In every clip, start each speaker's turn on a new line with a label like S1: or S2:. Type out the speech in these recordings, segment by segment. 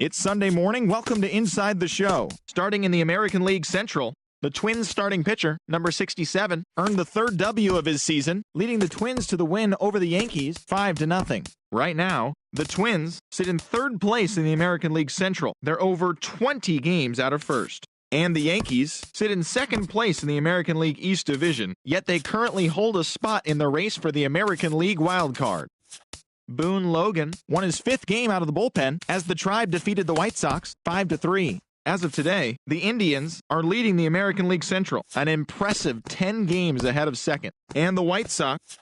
S1: It's Sunday morning. Welcome to Inside the Show. Starting in the American League Central, the Twins starting pitcher, number 67, earned the third W of his season, leading the Twins to the win over the Yankees 5-0. Right now, the Twins sit in third place in the American League Central. They're over 20 games out of first. And the Yankees sit in second place in the American League East Division, yet they currently hold a spot in the race for the American League wild card. Boone Logan won his fifth game out of the bullpen as the Tribe defeated the White Sox 5-3. As of today, the Indians are leading the American League Central, an impressive 10 games ahead of second. And the White Sox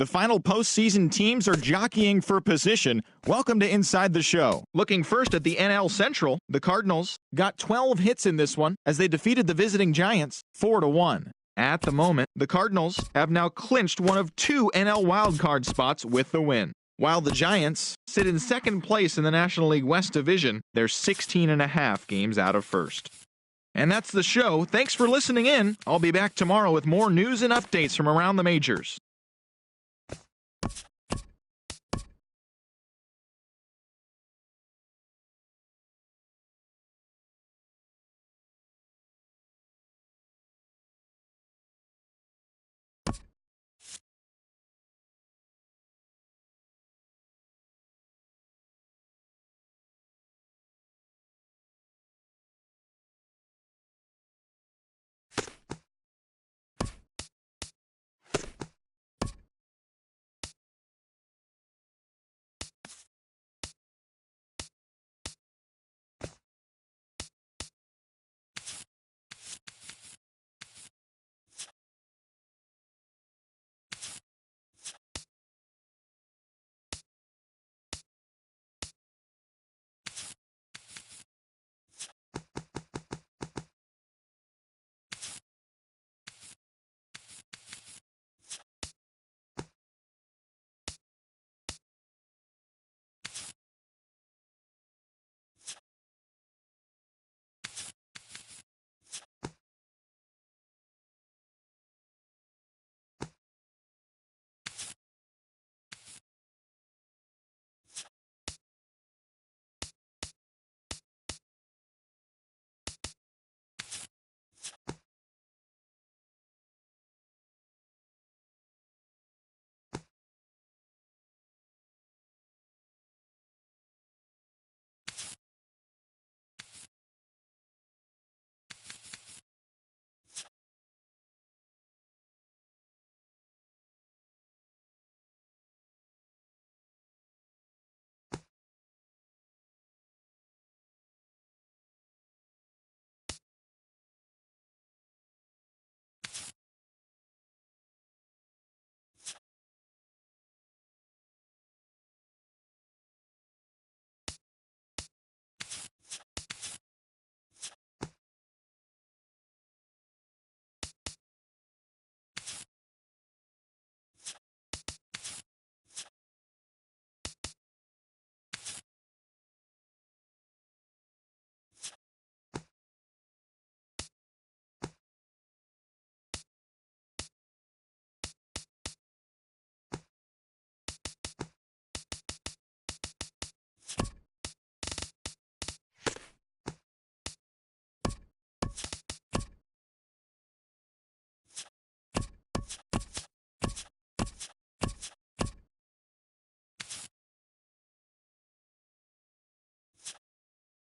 S1: The final postseason teams are jockeying for position. Welcome to Inside the Show. Looking first at the NL Central, the Cardinals got 12 hits in this one as they defeated the visiting Giants 4-1. At the moment, the Cardinals have now clinched one of two NL wildcard spots with the win. While the Giants sit in second place in the National League West Division, they're 16.5 games out of first. And that's the show. Thanks for listening in. I'll be back tomorrow with more news and updates from around the majors.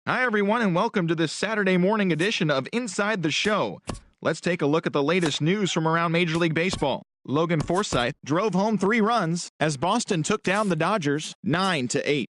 S1: Hi, everyone, and welcome to this Saturday morning edition of Inside the Show. Let's take a look at the latest news from around Major League Baseball. Logan Forsythe drove home 3 runs as Boston took down the Dodgers 9-8.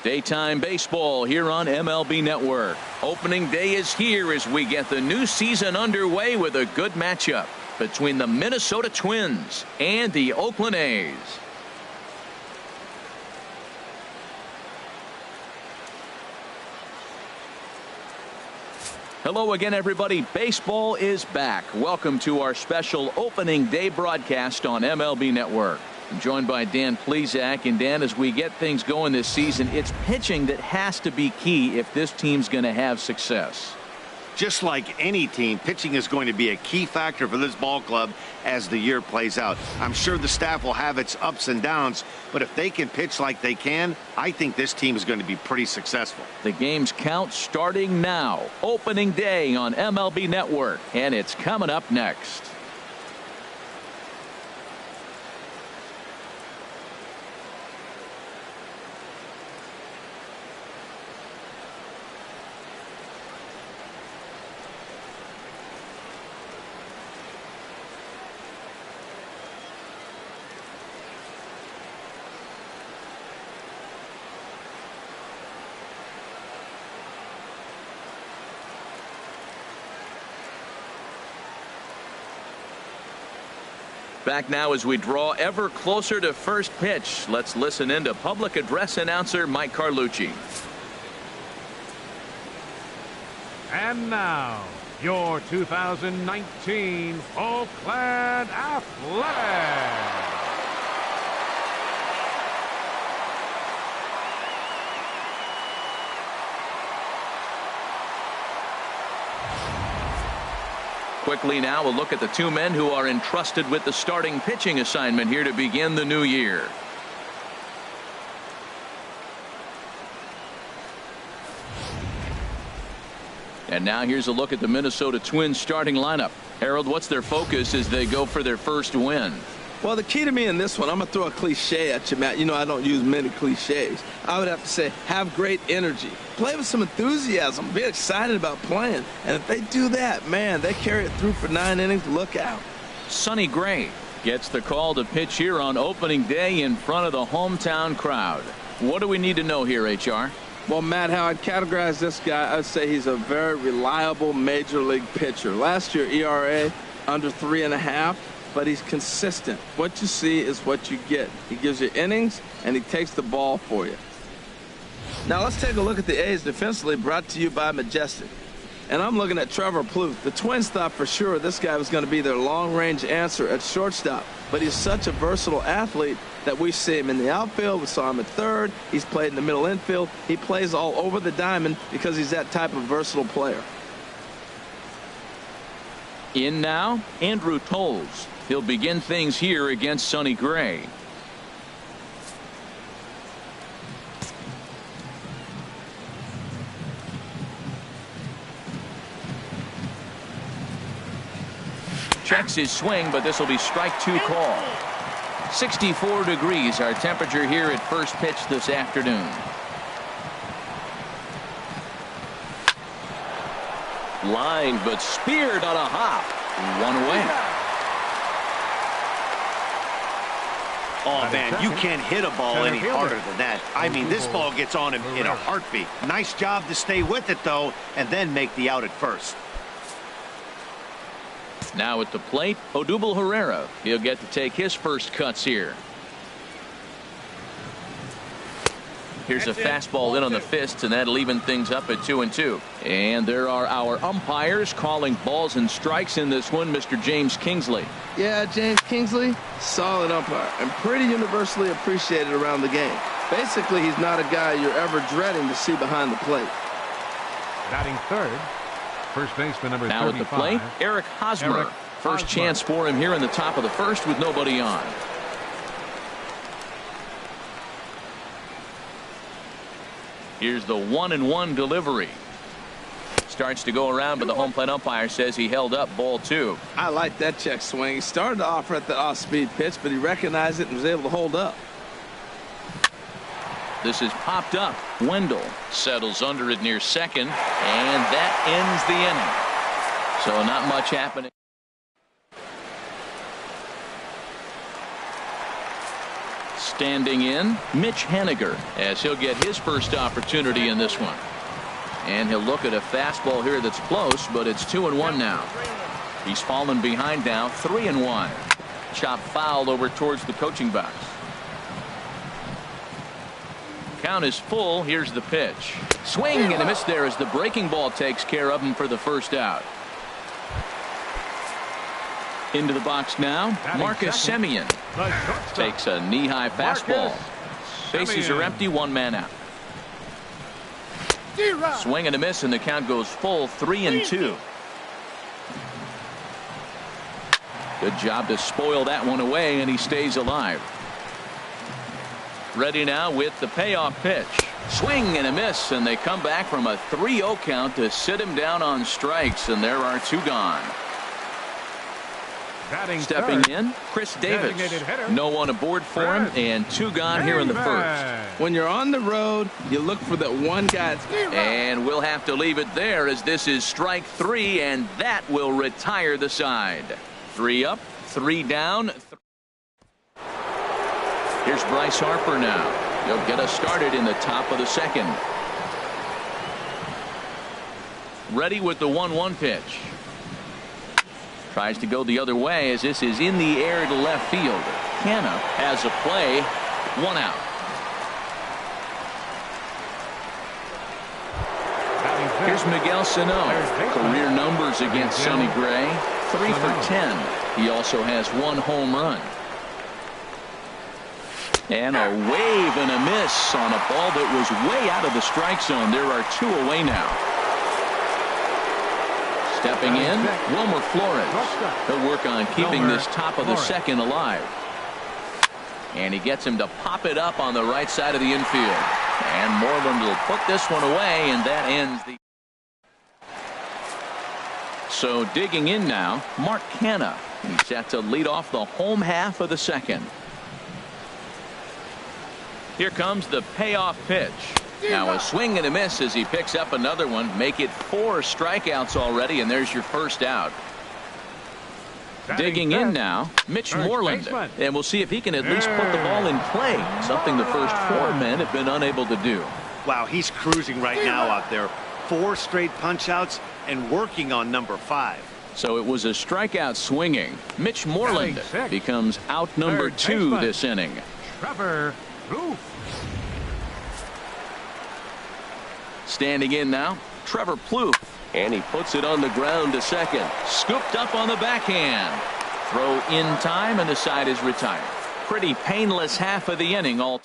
S2: Daytime baseball here on MLB Network. Opening day is here as we get the new season underway with a good matchup between the Minnesota Twins and the Oakland A's. Hello again, everybody. Baseball is back. Welcome to our special opening day broadcast on MLB Network. I'm joined by Dan Plesac. And Dan, as we get things going this season, it's pitching that has to be key if this team's going to have success.
S3: Just like any team, pitching is going to be a key factor for this ball club as the year plays out. I'm sure the staff will have its ups and downs, but if they can pitch like they can, I think this team is going to be pretty successful.
S2: The game's count starting now. Opening day on MLB Network, and it's coming up next. Back now as we draw ever closer to first pitch. Let's listen in to public address announcer Mike Carlucci.
S4: And now, your 2019 Oakland Athletics.
S2: Quickly now, a look at the two men who are entrusted with the starting pitching assignment here to begin the new year. And now here's a look at the Minnesota Twins starting lineup. Harold, what's their focus as they go for their first win?
S5: Well, the key to me in this one, I'm going to throw a cliche at you, Matt. You know I don't use many cliches. I would have to say have great energy. Play with some enthusiasm. Be excited about playing. And if they do that, man, they carry it through for 9 innings. Look out.
S2: Sonny Gray gets the call to pitch here on opening day in front of the hometown crowd. What do we need to know here, HR?
S5: Well, Matt, how I'd categorize this guy, I'd say he's a very reliable major league pitcher. Last year, ERA under 3.5. But he's consistent. What you see is what you get. He gives you innings, and he takes the ball for you. Now let's take a look at the A's defensively, brought to you by Majestic. And I'm looking at Trevor Plouffe. The Twins thought for sure this guy was going to be their long-range answer at shortstop. But he's such a versatile athlete that we see him in the outfield. We saw him at third. He's played in the middle infield. He plays all over the diamond because he's that type of versatile player.
S2: In now, Andrew Toles. He'll begin things here against Sonny Gray. Checks his swing, but this will be strike 2 call. 64 degrees our temperature here at first pitch this afternoon. Line, but speared on a hop. One away.
S3: Oh, man, you can't hit a ball any harder than that. I mean, this ball gets on him in a heartbeat. Nice job to stay with it, though, and then make the out at first.
S2: Now at the plate, Odubel Herrera. He'll get to take his first cuts here. Here's a fastball in on the fists, and that'll even things up at 2-2. And there are our umpires calling balls and strikes in this one, Mr. James Kingsley.
S5: Yeah, James Kingsley, solid umpire, and pretty universally appreciated around the game. Basically, he's not a guy you're ever dreading to see behind the plate.
S4: Batting third, first baseman number 35.
S2: Now at the plate, Eric Hosmer. First chance for him here in the top of the first with nobody on. Here's the 1-1 delivery. Starts to go around, but the home plate umpire says he held up ball 2.
S5: I like that check swing. He started to offer at the off-speed pitch, but he recognized it and was able to hold up.
S2: This is popped up. Wendell settles under it near second, and that ends the inning. So not much happening. Standing in, Mitch Haniger, as he'll get his first opportunity in this one. And he'll look at a fastball here that's close, but it's 2-1 now. He's fallen behind now, 3-1. Chop foul over towards the coaching box. Count is full. Here's the pitch. Swing and a miss there as the breaking ball takes care of him for the first out. Into the box now, Marcus Semien takes a knee-high fastball. Bases are empty, one man out. Swing and a miss, and the count goes full, 3-2. Good job to spoil that one away, and he stays alive. Ready now with the payoff pitch. Swing and a miss, and they come back from a 3-0 count to sit him down on strikes, and there are two gone. Stepping in, Chris Davis. No one aboard for him, and two gone here in the first.
S5: When you're on the road, you look for that one guy.
S2: And we'll have to leave it there as this is strike 3, and that will retire the side. 3 up, 3 down. Here's Bryce Harper now. He'll get us started in the top of the second. Ready with the 1-1 pitch. Tries to go the other way as this is in the air to left field. Canha has a play. 1 out. Here's Miguel Sano. Career numbers against Sonny Gray. 3 for 10. He also has 1 home run. And a wave and a miss on a ball that was way out of the strike zone. There are 2 away now. Stepping in, Wilmer Flores. He'll work on keeping this top of the second alive. And he gets him to pop it up on the right side of the infield. And Moreland will put this one away, and that ends the. So digging in now, Mark Canha. He's set to lead off the home half of the second. Here comes the payoff pitch. Now a swing and a miss as he picks up another one. Make it 4 strikeouts already, and there's your first out. Digging in now, Mitch Moreland. And we'll see if he can at least put the ball in play. Something the first 4 men have been unable to do.
S3: Wow, he's cruising right now out there. 4 straight punch-outs and working on number 5.
S2: So it was a strikeout swinging. Mitch Moreland becomes out number 2 this inning.
S4: Trevor Plouffe.
S2: Standing in now, Trevor Plouffe. And he puts it on the ground to second. Scooped up on the backhand. Throw in time, and the side is retired. Pretty painless half of the inning all.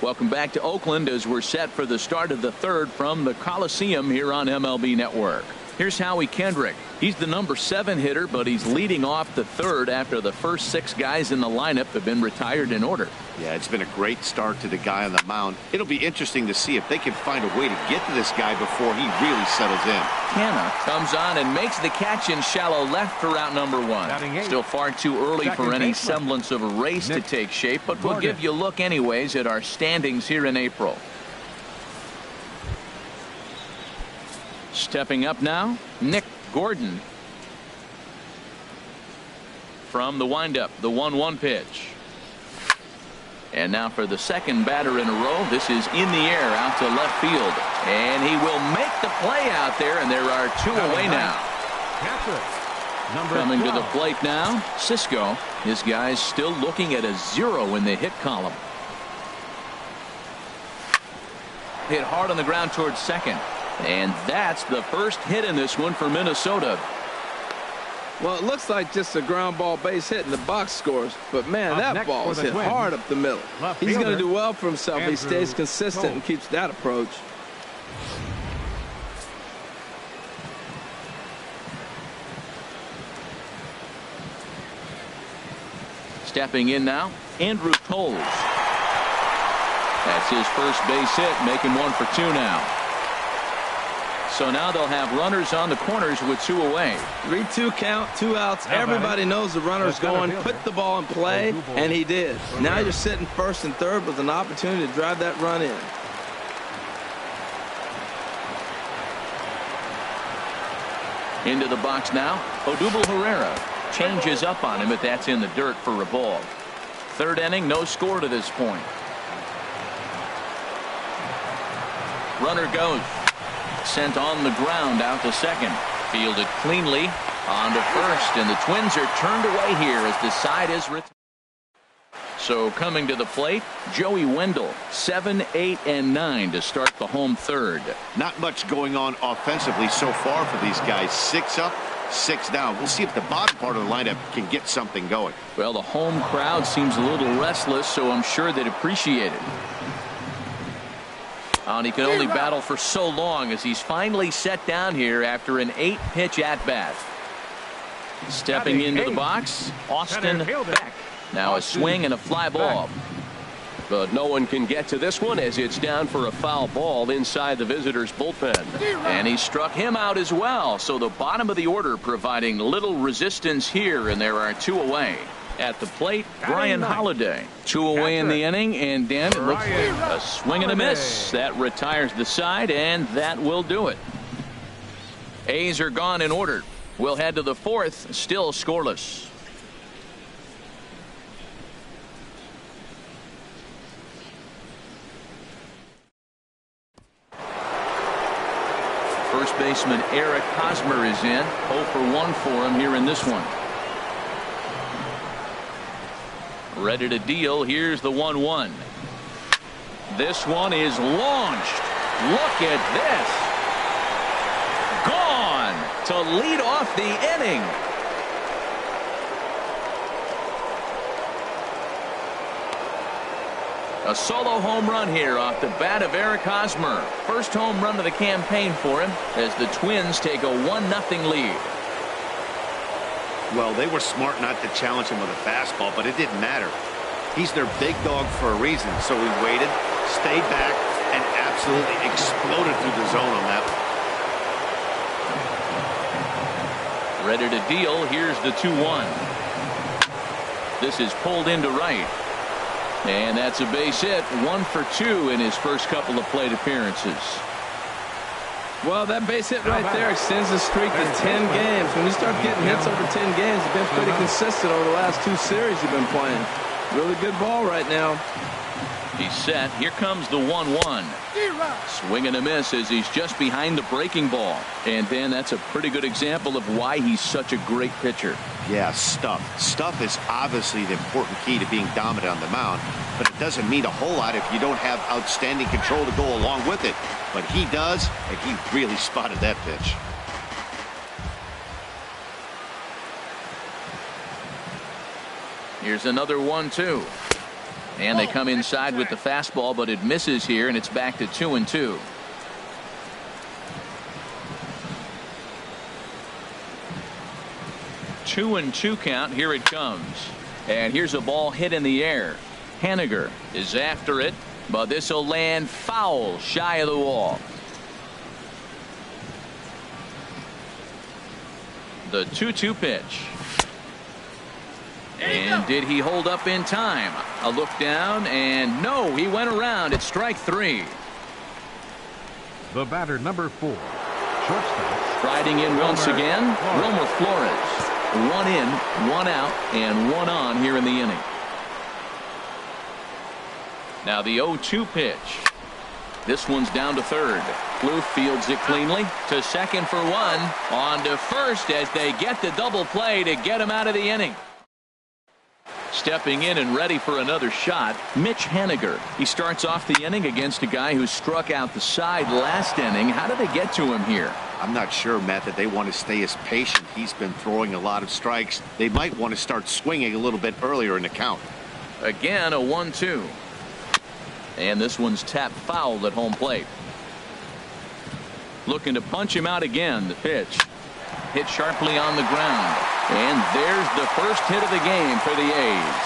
S2: Welcome back to Oakland as we're set for the start of the third from the Coliseum here on MLB Network. Here's Howie Kendrick. He's the number 7 hitter, but he's leading off the third after the first 6 guys in the lineup have been retired in order.
S3: Yeah, it's been a great start to the guy on the mound. It'll be interesting to see if they can find a way to get to this guy before he really settles in.
S2: Canha comes on and makes the catch in shallow left for out number 1. Still far too early for any semblance of a race to take shape, but we'll give you a look anyways at our standings here in April. Stepping up now, Nick Gordon. From the windup, the 1-1 pitch. And now for the second batter in a row. This is in the air out to left field. And he will make the play out there, and there are 2 away now. Coming to the plate now, Cisco. His guys still looking at a 0 in the hit column. Hit hard on the ground towards second. And that's the first hit in this one for Minnesota.
S5: Well, it looks like just a ground ball base hit in the box scores. But, man, that ball is hit hard up the middle. He's going to do well for himself. He stays consistent and keeps that approach.
S2: Stepping in now, Andrew Toles. That's his first base hit, making 1 for 2 now. So now they'll have runners on the corners with 2 away.
S5: 3-2 count, 2 outs. Everybody knows the runner's going. Put the ball in play, and he did. Now you're sitting first and third with an opportunity to drive that run in.
S2: Into the box now, Odubel Herrera changes up on him, but that's in the dirt for a ball. Third inning, no score to this point. Runner goes. Sent on the ground out to second. Fielded cleanly on to first, and the Twins are turned away here as the side is retired. So coming to the plate, Joey Wendle, 7, 8, and 9 to start the home third.
S3: Not much going on offensively so far for these guys. 6 up, 6 down. We'll see if the bottom part of the lineup can get something going.
S2: Well, the home crowd seems a little restless, so I'm sure they'd appreciate it. And he can only battle for so long as he's finally set down here after an 8-pitch at-bat. Stepping into the box, Austin Beck. Now a swing and a fly ball.
S6: But no one can get to this one as it's down for a foul ball inside the visitors' bullpen.
S2: And he struck him out as well. So the bottom of the order providing little resistance here, and there are 2 away. At the plate, Brian Holiday. 2 away in the inning, and Dan, it looks like a swing and a miss. That retires the side, and that will do it. A's are gone in order. We'll head to the 4th, still scoreless. First baseman Eric Hosmer is in. 0 for 1 for him here in this one. Ready to deal. Here's the 1-1. This one is launched. Look at this. Gone to lead off the inning. A solo home run here off the bat of Eric Hosmer. First home run of the campaign for him as the Twins take a 1-0 lead.
S3: Well, they were smart not to challenge him with a fastball, but it didn't matter. He's their big dog for a reason, so he waited, stayed back, and absolutely exploded through the zone on that one.
S2: Ready to deal. Here's the 2-1. This is pulled into right. And that's a base hit. 1 for 2 in his first couple of plate appearances.
S5: Well, that base hit right there extends the streak to 10 games. When you start getting hits over 10 games, you've been pretty consistent over the last 2 series you've been playing. Really good ball right now.
S2: He's set. Here comes the 1-1. Swing and a miss as he's just behind the breaking ball. And Dan, that's a pretty good example of why he's such a great pitcher.
S3: Yeah, stuff. Stuff is obviously the important key to being dominant on the mound, but it doesn't mean a whole lot if you don't have outstanding control to go along with it. But he does, and he really spotted that pitch.
S2: Here's another 1-2. And they come inside with the fastball, but it misses here, and it's back to 2-2. Two and 2 count. Here it comes. And here's a ball hit in the air. Haniger is after it, but this will land foul shy of the wall. The 2-2 pitch. And did he hold up in time? A look down, and no, he went around. It's strike 3.
S4: The batter, number 4, shortstop.
S2: Riding in once again, Wilmer Flores. 1 in, 1 out, and 1 on here in the inning. Now the 0-2 pitch. This one's down to third. Blue fields it cleanly to second for 1. On to first as they get the double play to get him out of the inning. Stepping in and ready for another shot, Mitch Haniger. He starts off the inning against a guy who struck out the side last inning. How did they get to him here?
S3: I'm not sure, Matt, that they want to stay as patient. He's been throwing a lot of strikes. They might want to start swinging a little bit earlier in the count.
S2: Again, a 1-2. And this one's tapped foul at home plate. Looking to punch him out again. The pitch. Hit sharply on the ground. And there's the first hit of the game for the A's.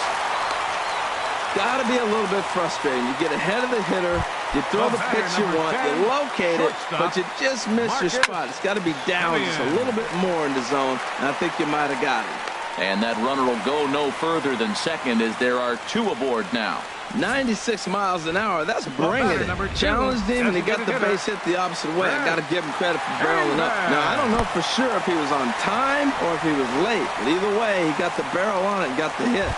S5: Got to be a little bit frustrating. You get ahead of the hitter, you throw the pitch you want, you locate it, but you just miss your spot. It's got to be down just a little bit more in the zone, and I think you might have got it.
S2: And that runner will go no further than second as there are 2 aboard now.
S5: 96 miles an hour. That's bringing it. Challenged him, and he got the base hit the opposite way. I got to give him credit for barreling up. Now, I don't know for sure if he was on time or if he was late, but either way, he got the barrel on it and got the hit.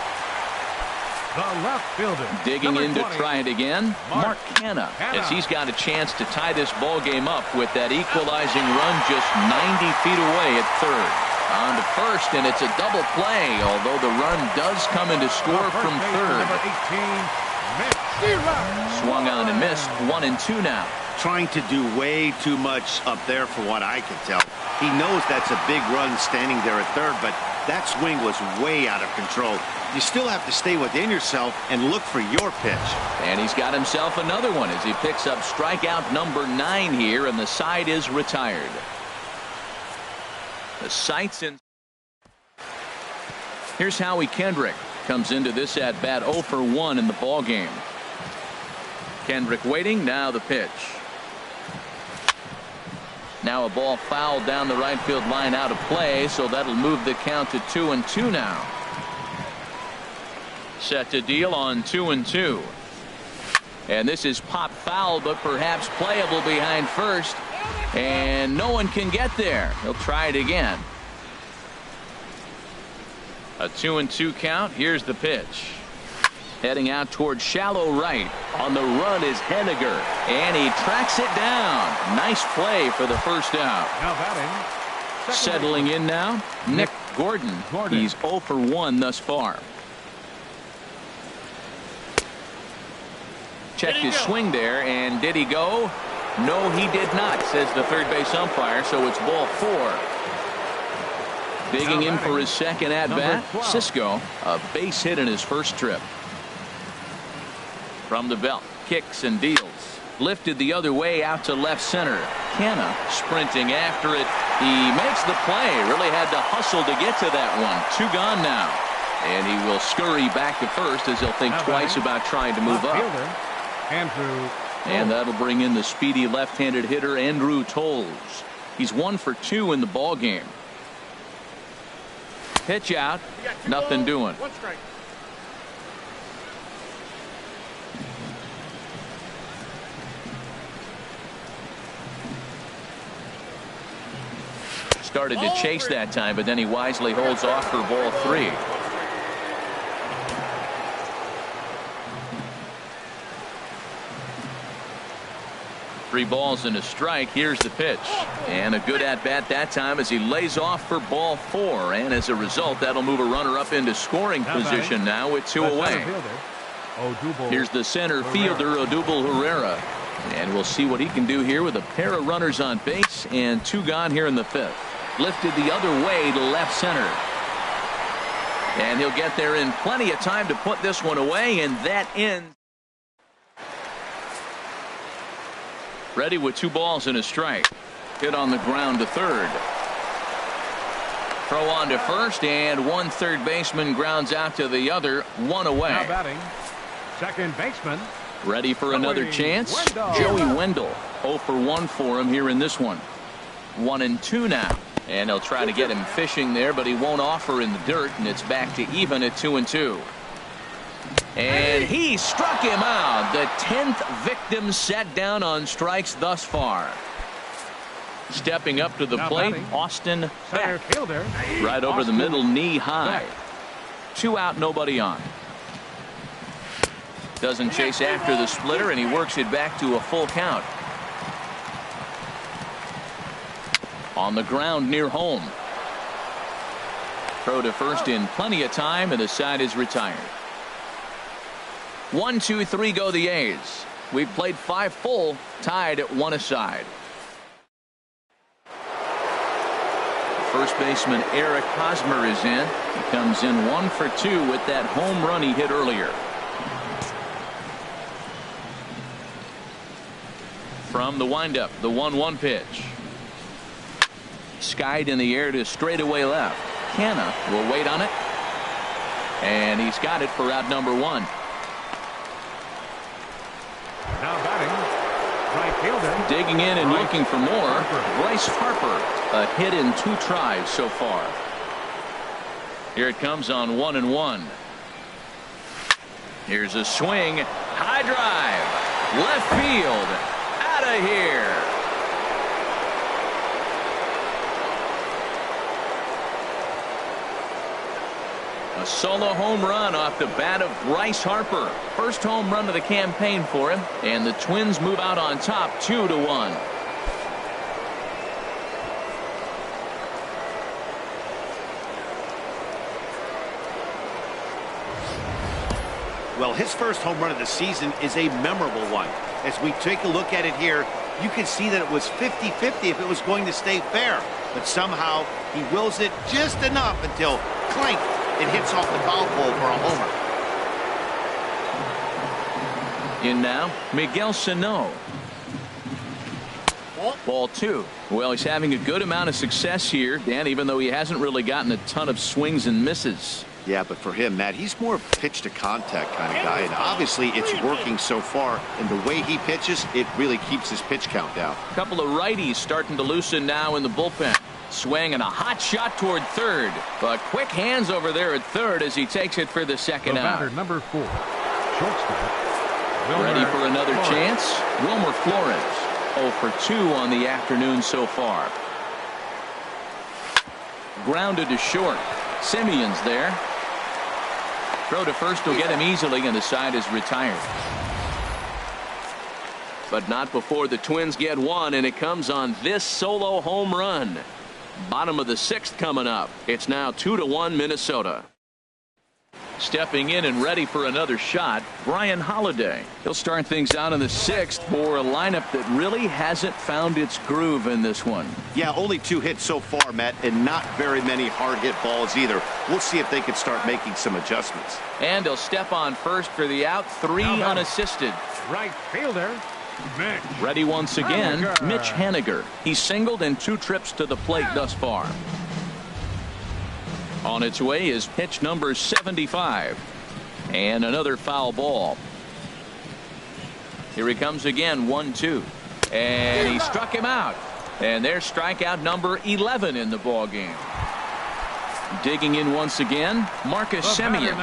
S4: The left fielder.
S2: Digging
S4: Number
S2: in to
S4: 20.
S2: try it again, Mark Canha,
S4: Canha.
S2: as he's got a chance to tie this ball game up with that equalizing run just 90 feet away at third. On to first, and it's a double play, although the run does come into score from third.
S4: Number 18, Mitch.
S2: Swung on and missed. 1-2 now.
S3: Trying to do way too much up there for what I can tell. He knows that's a big run standing there at third, but that swing was way out of control. You still have to stay within yourself and look for your pitch.
S2: And he's got himself another one as he picks up strikeout number 9 here, and the side is retired. The sights in. Here's Howie Kendrick. Comes into this at bat 0 for 1 in the ball game. Kendrick waiting. Now the pitch. Now a ball fouled down the right field line out of play, so that'll move the count to 2-2 now. Set to deal on 2-2. And this is pop foul, but perhaps playable behind first. And no one can get there. He'll try it again. A 2-2 count. Here's the pitch. Heading out towards shallow right. On the run is Henniger, and he tracks it down. Nice play for the first out.
S4: Now batting.
S2: Settling in now, Nick Gordon. He's 0 for 1 thus far. Checked his swing there, and did he go? No, he did not, says the third base umpire, so it's ball 4. Digging in for his second at-bat, Cisco, a base hit in his first trip. From the belt, kicks and deals. Lifted the other way out to left center. Canha sprinting after it. He makes the play. Really had to hustle to get to that one. 2 gone now. And he will scurry back to first as he'll think twice about trying to move up.
S4: Andrew.
S2: And that'll bring in the speedy left-handed hitter Andrew Toles. He's 1 for 2 in the ball game. Pitch out. Nothing doing.
S4: 1 strike.
S2: Started to chase that time, but then he wisely holds off for ball 3. Three balls and a strike. Here's the pitch. And a good at-bat that time as he lays off for ball 4. And as a result, that'll move a runner up into scoring position now with 2 away. Here's the center fielder, Odubel Herrera. And we'll see what he can do here with a pair of runners on base and 2 gone here in the 5th. Lifted the other way to left center. And he'll get there in plenty of time to put this one away, and that ends. Ready with 2 balls and a strike. Hit on the ground to third. Throw on to first, and one third baseman grounds out to the other. 1 away.
S4: Now batting. Second baseman.
S2: Ready for another chance. Joey Wendell. 0 for 1 for him here in this one. 1-2 now. And they'll try to get him fishing there, but he won't offer in the dirt, and it's back to even at 2-2. And he struck him out. The 10th victim set down on strikes thus far. Stepping up to the plate, Austin Beck. Right over the middle, knee high. 2 out, nobody on. Doesn't chase after the splitter, and he works it back to a full count. On the ground near home. Throw to first in plenty of time, and the side is retired. 1, 2, 3 go the A's. We've played 5 full, tied at 1 aside. First baseman Eric Hosmer is in. He comes in 1 for 2 with that home run he hit earlier. From the windup, the 1-1 pitch. Skied in the air to straightaway left. Canha will wait on it. And he's got it for out number 1.
S4: Now batting. Right fielder.
S2: Digging in and looking for more. Bryce Harper. A hit in 2 tries so far. Here it comes on 1-1. Here's a swing. High drive. Left field. Out of here. A A solo home run off the bat of Bryce Harper. First home run of the campaign for him, and the Twins move out on top 2-1.
S3: Well, his first home run of the season is a memorable one. As we take a look at it here, you can see that it was 50-50 if it was going to stay fair. But somehow he wills it just enough until, clink, it hits off the foul pole for a homer.
S2: In now, Miguel Sano. Ball 2. Well, he's having a good amount of success here, Dan, even though he hasn't really gotten a ton of swings and misses.
S3: Yeah, but for him, Matt, he's more pitch to contact kind of guy, and obviously it's working so far, and the way he pitches, it really keeps his pitch count down.
S2: A couple of righties starting to loosen now in the bullpen. Swing and a hot shot toward third, but quick hands over there at third as he takes it for the second out.
S4: Batter number 4, shortstop.
S2: Ready for another chance? Wilmer Flores. 0 for 2 on the afternoon so far. Grounded to short. Simeon's there. Throw to first will get him easily, and the side is retired. But not before the Twins get one, and it comes on this solo home run. Bottom of the 6th coming up. It's now 2-1 Minnesota. Stepping in and ready for another shot, Brian Holiday. He'll start things out in the 6th for a lineup that really hasn't found its groove in this one.
S3: Yeah, only 2 hits so far, Matt, and not very many hard hit balls either. We'll see if they can start making some adjustments.
S2: And he'll step on first for the out, 3 unassisted.
S4: Right fielder, Mitch.
S2: Ready once again,
S4: Haniger.
S2: Mitch Haniger. He's singled in 2 trips to the plate thus far. On its way is pitch number 75. And another foul ball. Here he comes again, 1-2. And he struck him out. And there's strikeout number 11 in the ball game. Digging in once again, Marcus Semien.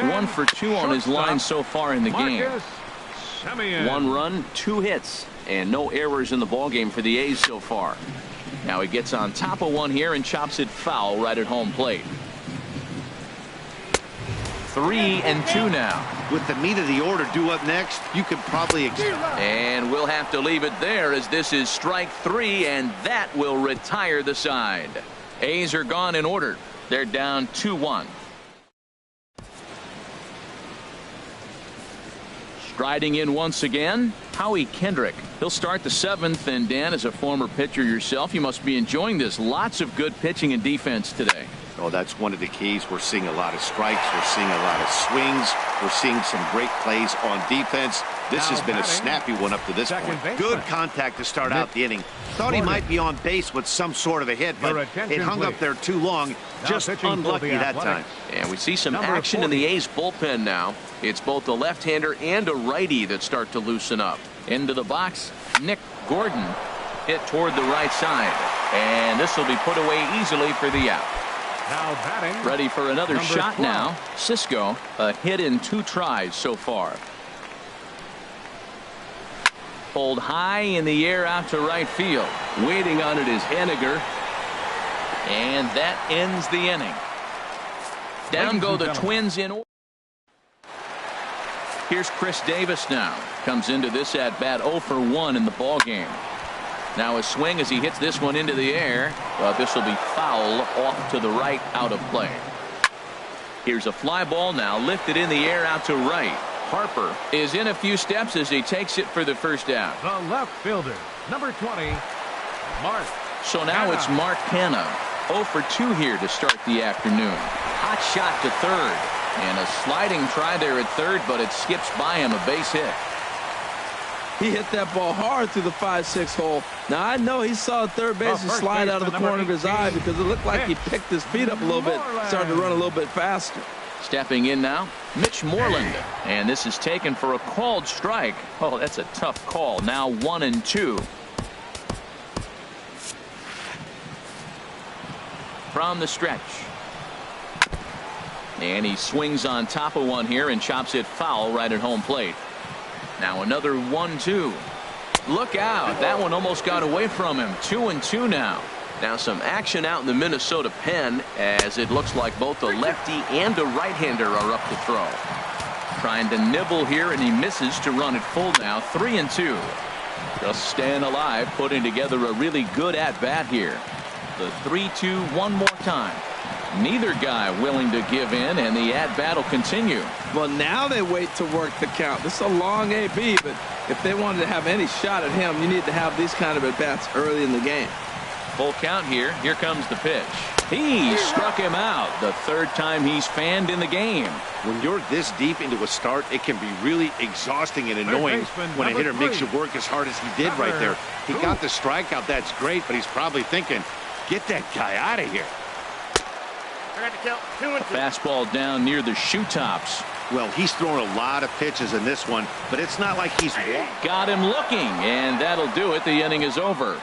S2: 1 for 2 on his line so far in the game.
S4: Semien.
S2: 1 run, 2 hits, and no errors in the ball game for the A's so far. Now he gets on top of one here and chops it foul right at home plate. 3-2 now.
S3: With the meat of the order due up next, you could probably...
S2: And we'll have to leave it there as this is strike 3, and that will retire the side. A's are gone in order. They're down 2-1. Striding in once again, Howie Kendrick. He'll start the 7th, and Dan, as a former pitcher yourself, you must be enjoying this. Lots of good pitching and defense today.
S3: Oh, that's one of the keys. We're seeing a lot of strikes. We're seeing a lot of swings. We're seeing some great plays on defense. This has been a snappy one up to this point. Good contact to start out the inning. Thought he might be on base with some sort of a hit, but it hung up there too long. Just unlucky that time.
S2: And we see some action in the A's bullpen now. It's both a left-hander and a righty that start to loosen up. Into the box, Nick Gordon hit toward the right side. And this will be put away easily for the out.
S4: Now batting.
S2: Ready for another shot
S4: 12.
S2: now. Cisco, a hit in 2 tries so far. Pulled high in the air out to right field. Waiting on it is Haniger. And that ends the inning. Down go the Twins in order. Here's Chris Davis now. Comes into this at bat 0 for 1 in the ball game. Now a swing as he hits this one into the air. But this will be foul off to the right, out of play. Here's a fly ball now lifted in the air out to right. Harper is in a few steps as he takes it for the first out.
S4: The left fielder, number 20, Mark.
S2: So now it's Mark Canha. 0 for 2 here to start the afternoon. Hot shot to third. And a sliding try there at third, but it skips by him, a base hit.
S5: He hit that ball hard through the 5-6 hole. Now, I know he saw third baseman slide out of the corner of his eye because it looked like he picked his feet up a little bit, started to run a little bit faster.
S2: Stepping in now, Mitch Moreland. And this is taken for a called strike. Oh, that's a tough call. Now 1-2. From the stretch. And he swings on top of one here and chops it foul right at home plate. Now another 1-2. Look out. That one almost got away from him. 2-2 now. Now some action out in the Minnesota pen as it looks like both a lefty and a right-hander are up to throw. Trying to nibble here, and he misses to run it full now. 3-2. Just staying alive, putting together a really good at-bat here. The 3-2 one more time. Neither guy willing to give in, and the at-bat will continue.
S5: Well, now they wait to work the count. This is a long AB, but if they wanted to have any shot at him, you need to have these kind of at-bats early in the game.
S2: Full count here. Here comes the pitch. He struck him out. The third time he's fanned in the game.
S3: When you're this deep into a start, it can be really exhausting and annoying when a hitter makes you work as hard as he did right there. He got the strikeout. That's great, but he's probably thinking, get that guy out of here.
S2: A fastball down near the shoe tops.
S3: Well, he's throwing a lot of pitches in this one, but it's not like he's
S2: got him looking, and that'll do it. The inning is over.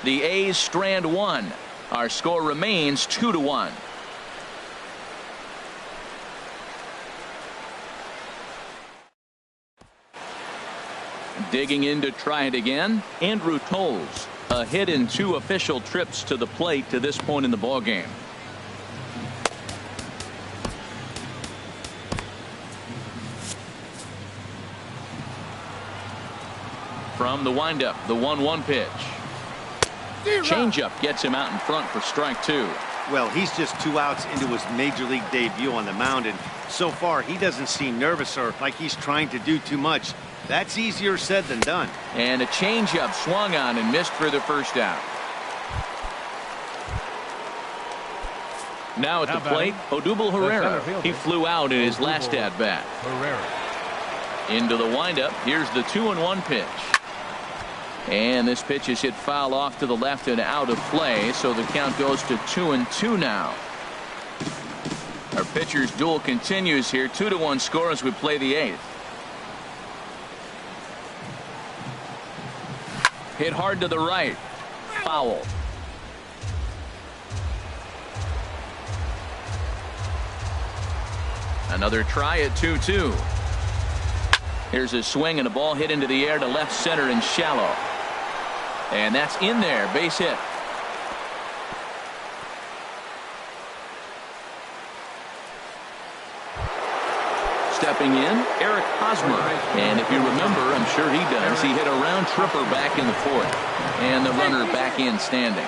S2: The A's strand one. Our score remains 2-1. Digging in to try it again, Andrew Toles. A hit in 2 official trips to the plate to this point in the ballgame. From the windup, the 1-1 pitch. Changeup gets him out in front for strike 2.
S3: Well, he's just 2 outs into his major league debut on the mound, and so far he doesn't seem nervous or like he's trying to do too much. That's easier said than done.
S2: And a changeup swung on and missed for the first out. Now at the plate, Odubel Herrera. He flew out in his last at bat. Into the windup. Here's the 2-1 pitch. And this pitch is hit foul off to the left and out of play, so the count goes to 2-2 now. Our pitcher's duel continues here. 2-1 score as we play the 8th. Hit hard to the right. Foul. Another try at 2-2. Here's a swing and a ball hit into the air to left center and shallow. And that's in there. Base hit. Stepping in, Eric Hosmer. And if you remember, I'm sure he does, he hit a round tripper back in the 4th. And the runner back in standing.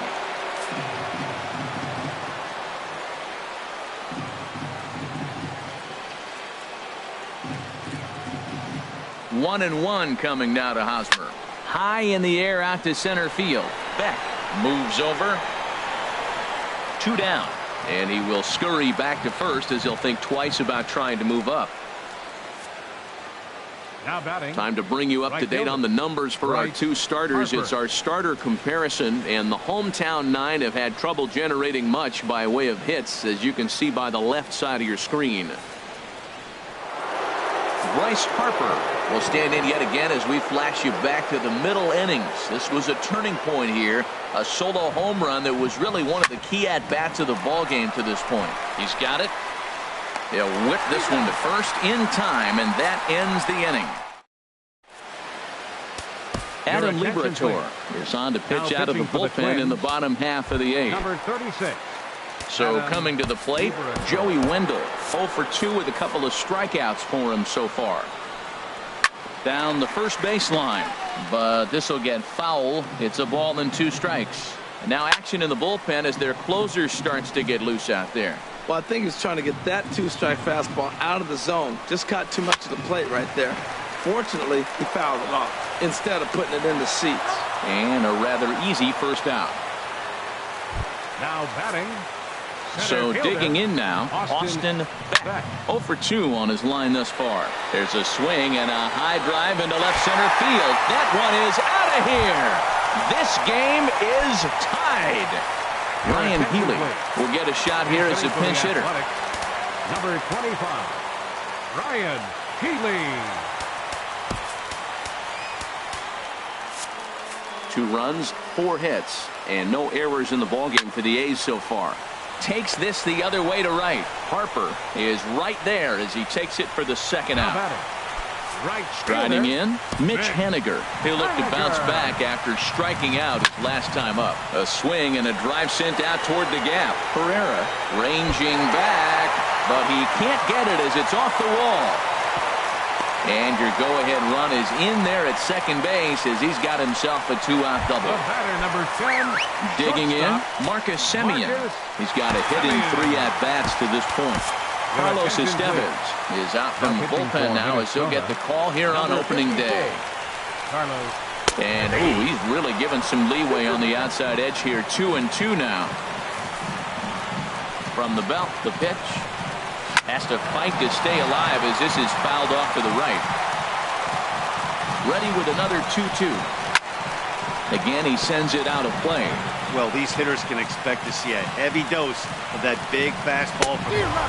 S2: One and one coming now to Hosmer. High in the air out to center field. Beck moves over. 2 down. And he will scurry back to first as he'll think twice about trying to move up.
S4: Now batting.
S2: Time to bring you up to date on the numbers for our 2 starters. It's our starter comparison, and the hometown 9 have had trouble generating much by way of hits, as you can see by the left side of your screen. Bryce Harper will stand in yet again as we flash you back to the middle innings. This was a turning point here. A solo home run that was really one of the key at-bats of the ballgame to this point. He's got it. He'll whip this one to first in time, and that ends the inning. Adam Liberatore is on to pitch out of the bullpen in the bottom half of the 8th.
S4: Number 36.
S2: So coming to the plate, Joey Wendell, 0 for 2 with a couple of strikeouts for him so far. Down the first baseline, but this will get foul. It's a ball and 2 strikes. And now action in the bullpen as their closer starts to get loose out there.
S5: Well, I think he's trying to get that 2-strike fastball out of the zone. Just caught too much of the plate right there. Fortunately, he fouled it off instead of putting it in the seats.
S2: And a rather easy first out.
S4: Now batting.
S2: So digging in now, Austin Beck. 0 for 2 on his line thus far. There's a swing and a high drive into left center field. That one is out of here. This game is tied. Ryan Healy will get a shot here as a pinch hitter.
S4: Number 25, Ryan Healy.
S2: 2 runs, 4 hits, and no errors in the ballgame for the A's so far. Takes this the other way to right. Harper is right there as he takes it for the second out.
S4: Right
S2: Striding
S4: fielder.
S2: in, Mitch Haniger. He'll look to bounce back after striking out his last time up. A swing and a drive sent out toward the gap. Pereira ranging back, but he can't get it as it's off the wall. And your go-ahead run is in there at second base as he's got himself a 2-out double.
S4: The batter, number 10.
S2: Digging in,
S4: shortstop,
S2: Marcus Semien.
S4: Marcus
S2: He's got a hit in 3 at-bats to this point. Carlos Estevez is out from the bullpen now as he'll get the call here on opening day.
S4: Carlos.
S2: And he's really given some leeway on the outside edge here. 2-2 now. From the belt, the pitch. Has to fight to stay alive as this is fouled off to the right. Ready with another 2-2. Again, he sends it out of play.
S3: Well, these hitters can expect to see a heavy dose of that big fastball.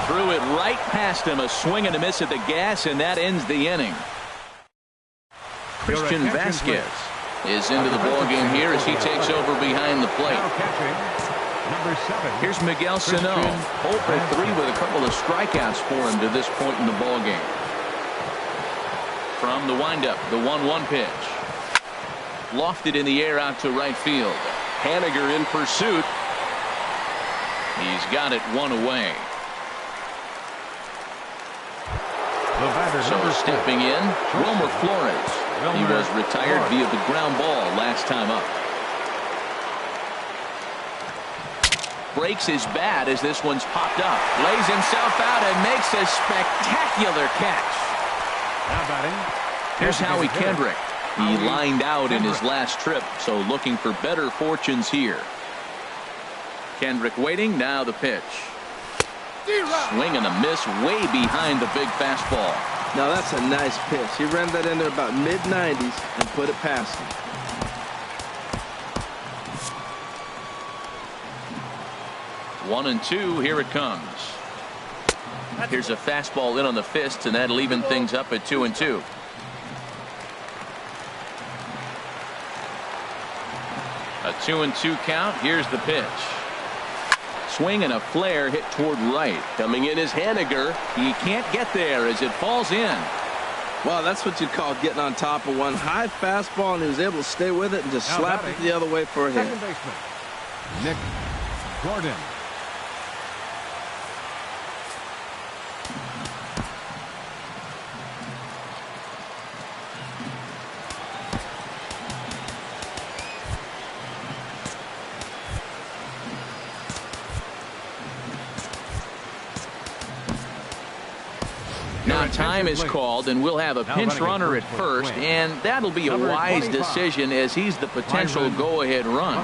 S2: Threw it right past him. A swing and a miss at the gas, and that ends the inning. Christian Vasquez is into the ballgame here as he takes over behind the plate.
S4: Now catching, number 7.
S2: Here's Miguel Sano, 0 for 3 with a couple of strikeouts for him to this point in the ballgame. From the windup, the 1-1 pitch. Lofted in the air out to right field. Haniger in pursuit. He's got it 1 away.
S4: The batter,
S2: So
S4: number 6.
S2: stepping in, Wilmer Flores. He was retired via the ground ball last time up. Breaks his bat as this one's popped up. Lays himself out and makes a spectacular catch.
S4: Now batting.
S2: Here's Howie Kendrick. He lined out in his last trip, so looking for better fortunes here. Kendrick waiting, now the pitch. Swing and a miss way behind the big fastball.
S5: Now that's a nice pitch. He ran that in there about mid-90s and put it past him.
S2: One and two, here it comes. Here's a fastball in on the fist, and that'll even things up at 2-2. A 2-2 count. Here's the pitch. Swing and a flare hit toward right. Coming in is Haniger. He can't get there as it falls in.
S5: Wow, that's what you'd call getting on top of one. High fastball, and he was able to stay with it and just
S4: Now
S5: slap
S4: batting,
S5: it the other way for a hit.
S4: Second baseman, Nick Gordon.
S2: Now time is called, and we'll have a pinch runner at first, and that'll be a wise decision as he's the potential go-ahead run.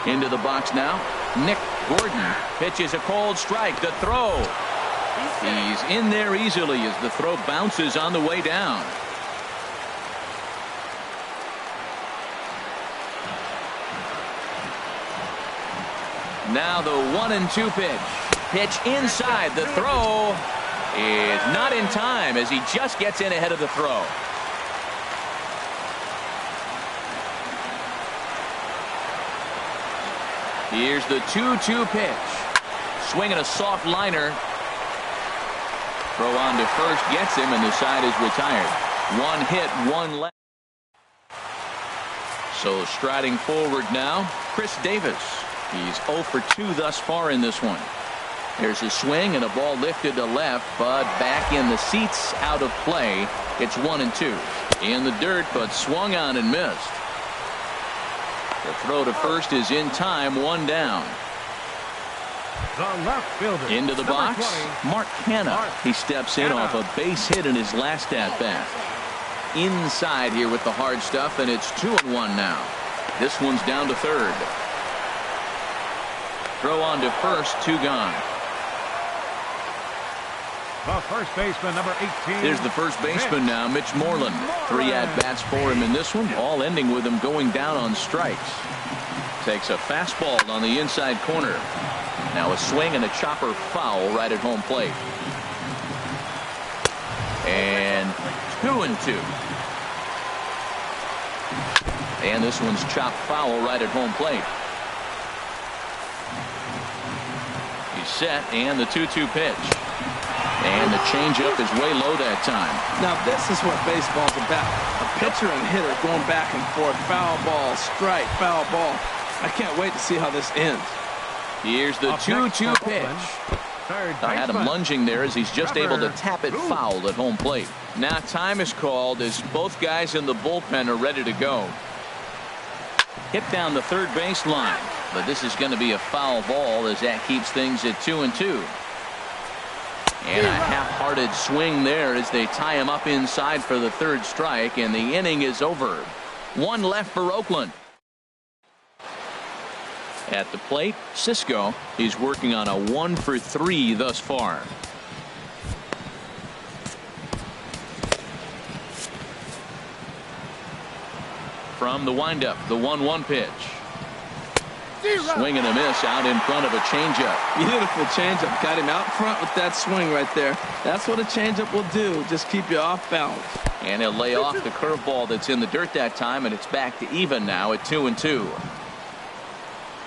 S2: Into the box now, Nick Gordon pitches a cold strike. The throw. He's in there easily as the throw bounces on the way down. Now the 1-2 pitch. Pitch inside. The throw is not in time as he just gets in ahead of the throw. Here's the 2-2 pitch. Swinging a soft liner. Throw on to first gets him, and the side is retired. 1 hit, 1 left. So striding forward now, Chris Davis. He's 0 for 2 thus far in this one. There's a swing and a ball lifted to left, but back in the seats, out of play. It's 1-2. In the dirt, but swung on and missed. The throw to first is in time, 1 down.
S4: The left fielder.
S2: Into the box,
S4: 20,
S2: Mark Hanna. He steps in
S4: Hanna.
S2: off a base hit in his last at-bat. Inside here with the hard stuff, and it's 2-1 now. This one's down to third. Throw on to first, 2 gone.
S4: The first baseman, number 18.
S2: Here's the first baseman now, Mitch Moreland. 3 at-bats for him in this one, all ending with him going down on strikes. Takes a fastball on the inside corner. Now a swing and a chopper foul right at home plate. And 2-2. And this one's chopped foul right at home plate. He's set, and the 2-2 pitch. And the changeup is way low that time.
S5: Now this is what baseball's about. A pitcher and hitter going back and forth. Foul ball, strike, foul ball. I can't wait to see how this ends.
S2: Here's the 2-2 pitch. I had him lunging there as he's just able to tap it foul at home plate. Now time is called as both guys in the bullpen are ready to go. Hit down the third base line, but this is going to be a foul ball as that keeps things at 2-2. And a half-hearted swing there as they tie him up inside for the third strike, and the inning is over. One left for Oakland. At the plate, Cisco. He's working on a 1-for-3 thus far. From the windup, the 1-1 pitch. Swing and a miss out in front of a changeup.
S5: Beautiful changeup. Got him out front with that swing right there. That's what a changeup will do. Just keep you off balance.
S2: And he'll lay off the curveball that's in the dirt that time, and it's back to even now at 2-2.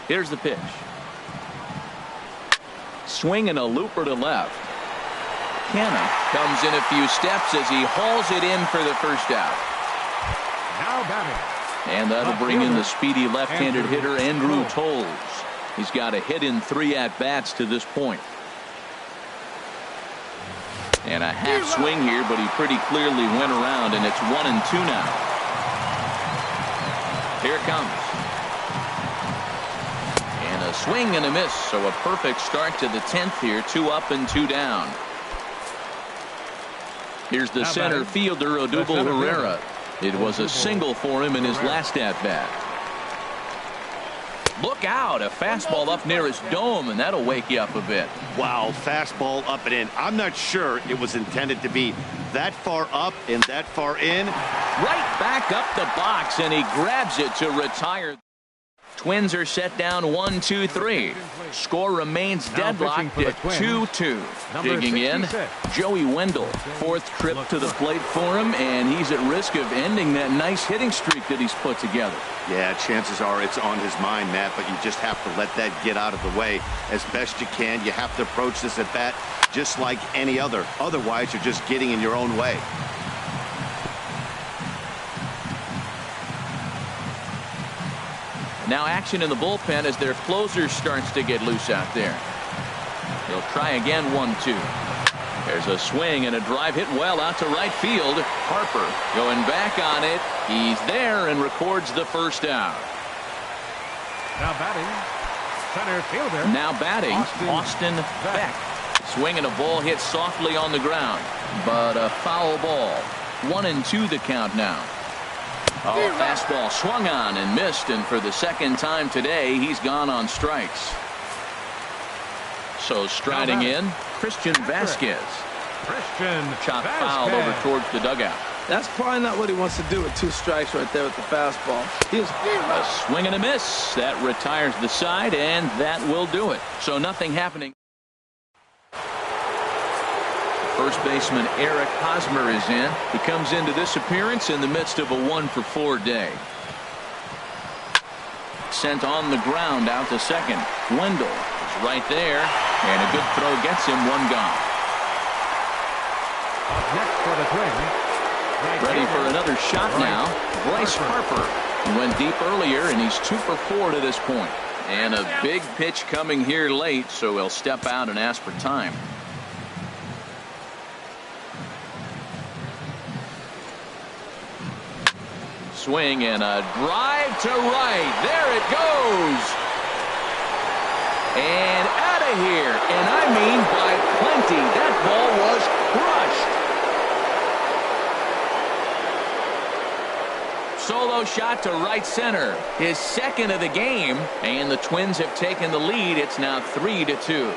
S2: Here's the pitch. Swing and a looper to left. Canna comes in a few steps as he hauls it in for the first out.
S4: Now batting.
S2: And that'll bring in the speedy left-handed hitter Andrew Toles. He's got a hit in 3 at-bats to this point. And a half swing here, but he pretty clearly went around, and it's 1-2 now. Here it comes. And a swing and a miss, so a perfect start to the 10th here. 2 up and 2 down. Here's the center fielder, Odubel Herrera. It was a single for him in his last at-bat. Look out, a fastball up near his dome, and that'll wake you up a bit.
S3: Wow, fastball up and in. I'm not sure it was intended to be that far up and that far in.
S2: Right back up the box, and he grabs it to retire. Twins are set down 1-2-3. Score remains deadlocked at 2-2. Digging in, Joey Wendell. 4th trip to the plate for him, and he's at risk of ending that nice hitting streak that he's put together.
S3: Yeah, chances are it's on his mind, Matt, but you just have to let that get out of the way as best you can. You have to approach this at bat just like any other. Otherwise, you're just getting in your own way.
S2: Now action in the bullpen as their closer starts to get loose out there. He'll try again, 1-2. There's a swing and a drive hit well out to right field. Harper going back on it. He's there and records the first out.
S4: Now batting, center fielder.
S2: Now batting, Austin Beck. Swing and a ball hit softly on the ground, but a foul ball. 1-2 the count now. Oh, fastball swung on and missed, and for the second time today, he's gone on strikes. So striding in, Christian Vasquez. Chopped foul over towards the dugout.
S5: That's probably not what he wants to do with 2 strikes right there with the fastball.
S2: A swing and a miss. That retires the side, and that will do it. So nothing happening. First baseman Eric Hosmer is in. He comes into this appearance in the midst of a 1-for-4 day. Sent on the ground out to second. Wendell is right there, and a good throw gets him 1 gone.
S4: Next for the Twins.
S2: Ready for another shot now. Bryce Harper. He went deep earlier, and he's 2-for-4 to this point. And a big pitch coming here late, so he'll step out and ask for time. Swing and a drive to right. There it goes. And out of here. And I mean by plenty. That ball was crushed. Solo shot to right center. His second of the game. And the Twins have taken the lead. It's now 3-2.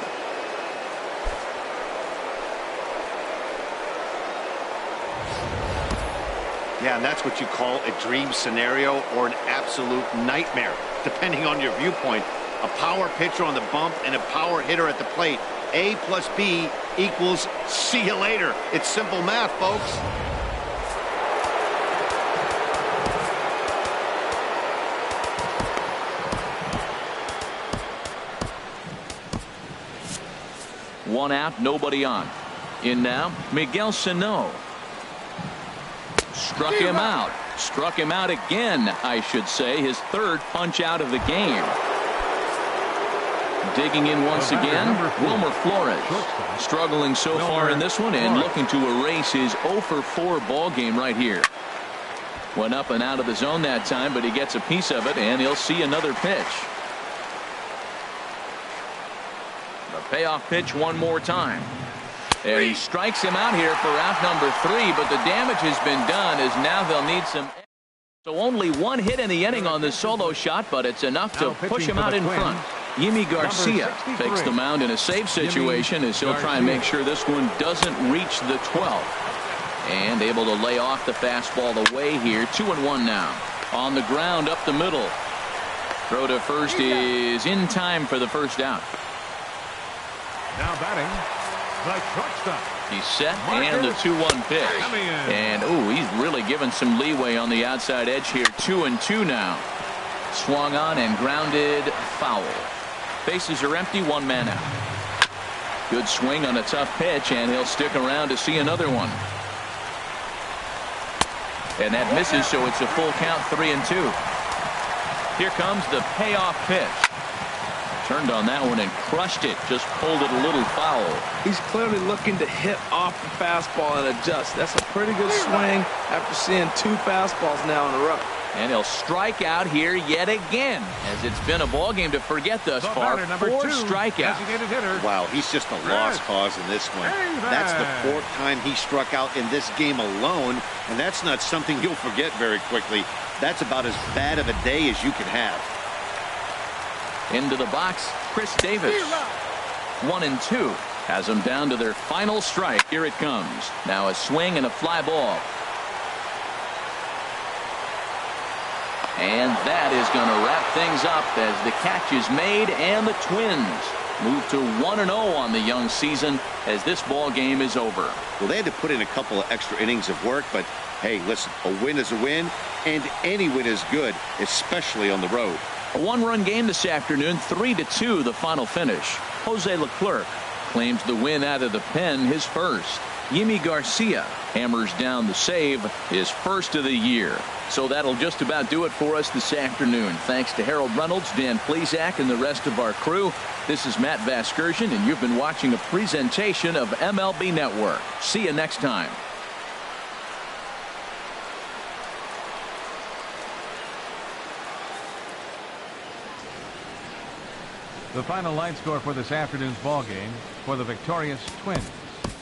S3: Yeah, and that's what you call a dream scenario or an absolute nightmare, depending on your viewpoint. A power pitcher on the bump and a power hitter at the plate. A plus B equals see you later. It's simple math, folks.
S2: One out, nobody on. In now, Miguel Sano. Struck him out. Struck him out again, I should say. His third punch out of the game. Digging in once again, Wilmer Flores. Struggling so far in this one and looking to erase his 0 for 4 ball game right here. Went up and out of the zone that time, but he gets a piece of it, and he'll see another pitch. The payoff pitch one more time. And he strikes him out here for out number 3, but the damage has been done as now they'll need some. So only one hit in the inning on this solo shot, but it's enough to push him out in front. Yimi Garcia takes the mound in a safe situation as he'll try and make sure this one doesn't reach the 12th. And able to lay off the fastball away here. 2-1 now. On the ground up the middle. Throw to first is in time for the first out.
S4: Now batting, the shortstop.
S2: He's set and the 2-1 pitch. And he's really given some leeway on the outside edge here. 2-2 now. Swung on and grounded foul. Bases are empty, 1 man out. Good swing on a tough pitch, and he'll stick around to see another one. And that misses, so it's a full count, 3-2. Here comes the payoff pitch. Turned on that one and crushed it. Just pulled it a little foul.
S5: He's clearly looking to hit off the fastball and adjust. That's a pretty good swing after seeing 2 fastballs now in a row.
S2: And he'll strike out here yet again, as it's been a ball game to forget thus far. 4 strikeouts.
S3: Wow, he's just a lost cause in this one. That's the 4th time he struck out in this game alone, and that's not something you'll forget very quickly. That's about as bad of a day as you can have.
S2: Into the box, Chris Davis. 1-2 has them down to their final strike. Here it comes. Now a swing and a fly ball. And that is going to wrap things up as the catch is made, and the Twins move to 1-0 on the young season as this ball game is over.
S3: Well, they had to put in a couple of extra innings of work, but hey, listen, a win is a win, and any win is good, especially on the road.
S2: A 1-run game this afternoon, 3-2 the final finish. Jose Leclerc claims the win out of the pen, his first. Yimi Garcia hammers down the save, his first of the year. So that'll just about do it for us this afternoon. Thanks to Harold Reynolds, Dan Plesac, and the rest of our crew. This is Matt Vasgersian, and you've been watching a presentation of MLB Network. See you next time.
S4: The final line score for this afternoon's ball game for the victorious Twins.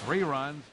S4: 3 runs.